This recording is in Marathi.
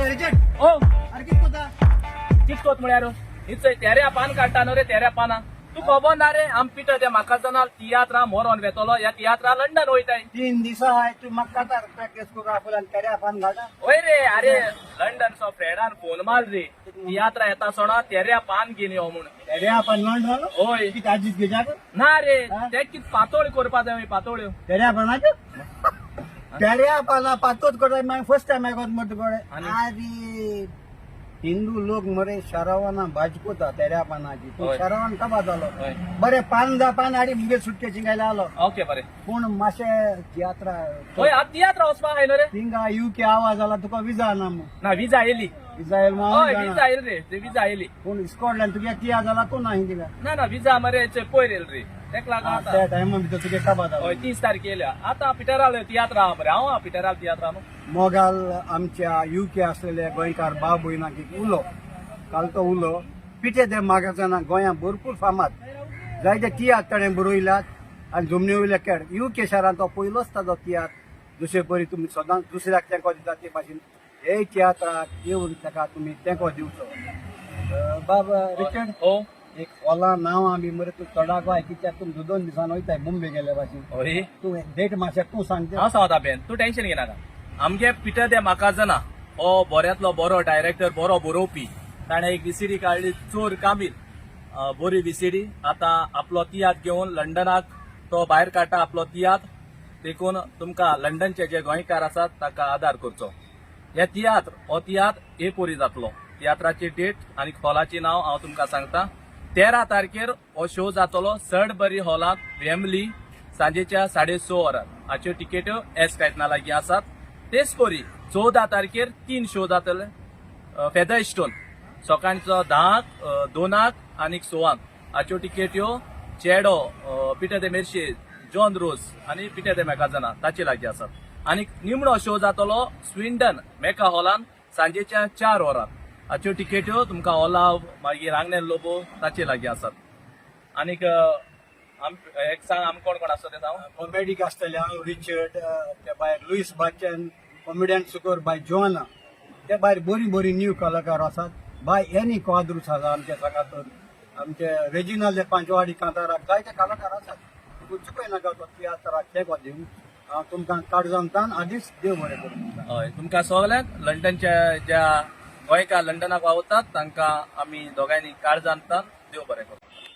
ओ कितकोत म्हळ्यार निश्चय तेऱ्या पान काडटा न्हू रे तेऱ्या पानां तू खबर ना रे आम पिठ त्या म्हाका जनाल तियात्रा मोरोन वेतलो या तियात्रा लंडन वयताय 3 दिसा हाय तू म्हाका प्रॅक्टीस करूं आपल्यान तेऱ्या पान घालता वय रे अरे लंडन सो फ्रेंडान फोन मार रे तियात्रा येता सोडा तेऱ्या पान घेवन यो म्हूण तेऱ्या पान लंडन ओय कित आजीच घेजाक ना रे ते कित पातोळी करपा जाय पातोळ्यो तेऱ्या पानाच्यो तेऱ्या पाना पातोच करता मागीर फर्स्ट टाइम आयकोत मत गोडे अरे हिंदू लोक मरे शरावाना भाजकोता तेऱ्या पानाची तू होय. शरावान कबा जालो होय. बरे पान जा पान हाडी मुगे सुटके चिंगायला आलो ओके बरें पूण मातशे तियात्रा होय आतां तियात्रा वचपाक आयलो रे थिंगा यूके आवाज आला तुका विजा ना मग ना विजा येयली इस्रायल हय विजा येयली रे ते विजा येयली पूण स्कॉटलँड तुगे तिया जाला तू ना हिंगा ना ना विजा मरे पयर येयली रे तेका लागून आतां त्या टायमा भितर तुगे कबा जालो हय 30 तारखे येयल्या आतां पिटराल तियात्रा आहा मरे हांव पिटराल तियात्रा न्हू मोगाल आमच्या यूके असलेले गोंयकार भाव भयणांक उलो काल तो उलो पिठे ते मागासना गोंया भरपूर फामाद जायते तियात्र ताणें बरयल्यात आनी जमनी वयले खेळ यूके शारांत तो पयलोच ताजो तियात्र दुसरे परी तुमी सदांच दुसऱ्याक तेंको दिता ते भाशेन हे तियात्राक येवन ताका तुमी तेंको दिवचो बाबा रिचर्ड ओ एक ओला नांवां बी मरे तूं चोडा गोंय कित्याक तुमी 2 दिसान वयताय मुंबय गेल्या भाशेन हय तूं डेट मातशें तूं सांग हांव सांगता बेन तूं टेन्शन घेनाका आमगे पिटर ते म्हाका जना हो बऱ्यांतलो बरो डायरेक्टर बरो बरोवपी ताणें एक विसीडी काडली चोर कामील बरी विसीडी आतां आपलो तियात्र घेवन लंडनाक तो भायर काडटा आपलो तियात्र देखून तुमकां लंडनचे जे गोंयकार आसात ताका आदार करचो हे तियात्र हो तियात्र एपोरी जातलो तियात्राची डेट आनी हॉलाची नांव हांव तुमकां सांगता 13 तारखेर हो शो जातलो सडबरी हॉलांत वेमली सांजेच्या 6:30 वरार हाच्यो तिकेट्यो एस कायतना लागीं आसात तेच परी 14 तारखेर 3 शो जातले फेदरस्टोन सकाळचो 10 2 आनी 6 हाच्यो तिकेट्यो चेडो पिटर दे मेर्शे जॉन रोज आनी पिटर दे मेकाजना ताचे लागीं आसात आनी निमणो शो जातलो स्विंडन मेका हॉलांत सांजेच्या 4 वरार हाच्यो तिकेट्यो तुमकां ओलाव मागीर आंगनेल लोबो ताचे लागीं आसात आनीक एक सांग आम कोण कोण आसा ते सांग कॉमेडीक आसतले हांव रिचर्ड ते भायर लुईस बाचन कॉमेडियन सुकोर बाय जोना ते भायर बरी बरी न्यू कलाकार आसात बाय एनी क्वाद्रूस आसा आमचे सांगात आमचे रेजिनल जे पांचवाडी कांताराक जायते कलाकार आसात तुका चुकय नाका तो तियात्राक तेको दिवं हांव तुमकां काळजांतान आदींच देव बरें करूं हय तुमकां सगल्यांक लंडनच्या ज्या गोंयकार लंडनाक वावरतात तांकां आमी दोगांयनी काळजांतान देव बरें करूं